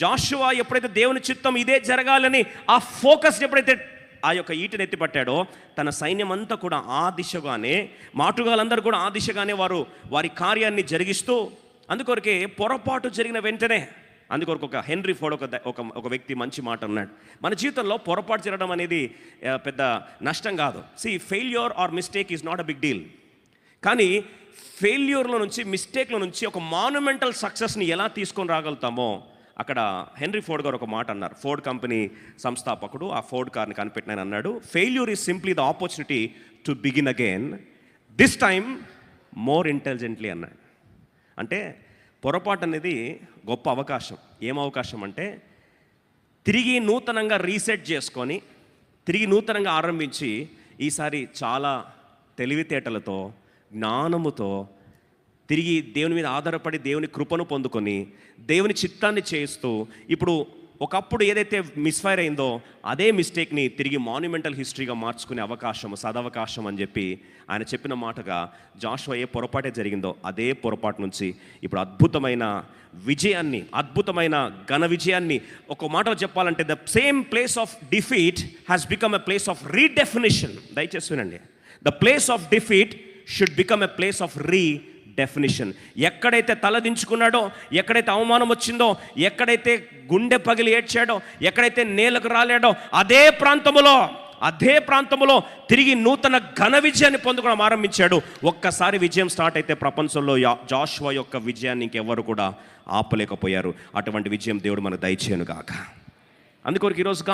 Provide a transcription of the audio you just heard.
జాషువా ఎప్పుడైతే దేవుని చిత్తం ఇదే జరగాలని ఆ ఫోకస్ ఎప్పుడైతే ఆ యొక్క ఈటని ఎత్తిపట్టాడో, తన సైన్యం అంతా కూడా ఆ దిశగానే, మాటుగాళ్ళందరూ కూడా ఆ దిశగానే వారి కార్యాన్ని జరిగిస్తూ, అందుకొరకే పొరపాటు జరిగిన వెంటనే, అందుకొరకు ఒక హెన్రీ ఫోర్డ్ ఒక వ్యక్తి మంచి మాట అన్నాడు, మన జీవితంలో పొరపాటు జరగడం అనేది పెద్ద నష్టం కాదు. Failure or mistake is not a big deal. కానీ ఫెయిల్యూర్లో నుంచి, మిస్టేక్లో నుంచి ఒక మాన్యుమెంటల్ సక్సెస్ని ఎలా తీసుకొని రాగలుగుతామో, అక్కడ హెన్రీ ఫోర్డ్ గారు ఒక మాట అన్నారు. ఫోర్డ్ కంపెనీ సంస్థాపకుడు, ఆ ఫోర్డ్ కార్ని కనిపెట్టిన అన్నాడు, failure is simply the opportunity to begin again, this time more intelligently అన్నాడు. అంటే పొరపాటు అనేది గొప్ప అవకాశం. ఏం అవకాశం అంటే, తిరిగి నూతనంగా రీసెట్ చేసుకొని, తిరిగి నూతనంగా ఆరంభించి, ఈసారి చాలా తెలివితేటలతో, జ్ఞానముతో, తిరిగి దేవుని మీద ఆధారపడి దేవుని కృపను పొందుకొని దేవుని చిత్తాన్ని చేస్తూ, ఇప్పుడు ఒకప్పుడు ఏదైతే మిస్ఫైర్ అయిందో అదే మిస్టేక్ని తిరిగి మాన్యుమెంటల్ హిస్టరీగా మార్చుకునే అవకాశం, సదవకాశం అని చెప్పి ఆయన చెప్పిన మాటగా, జాషువా ఏ పొరపాటే జరిగిందో అదే పొరపాటు నుంచి ఇప్పుడు అద్భుతమైన విజయాన్ని, అద్భుతమైన ఘన విజయాన్ని, ఒక మాటలో చెప్పాలంటే the same place of defeat has become a place of redefinition. దయచేసి వినండి, the place of defeat should become a place of redefinition. ఎక్కడైతే తలదించుకున్నాడో, ఎక్కడైతే అవమానం వచ్చిందో, ఎక్కడైతే గుండె పగిలి ఏడ్చాడో, ఎక్కడైతే నేలకు రాలేడో, అదే ప్రాంతంలో తిరిగి నూతన ఘన విజయాన్ని పొందుకోవడం ఆరంభించాడు. ఒక్కసారి విజయం స్టార్ట్ అయితే ప్రపంచంలో జాషువా యొక్క విజయాన్ని ఇంకెవ్వరు కూడా ఆపలేకపోయారు. అటువంటి విజయం దేవుడు మనకు దయచేయను గాక. అందుకొరకు ఈరోజు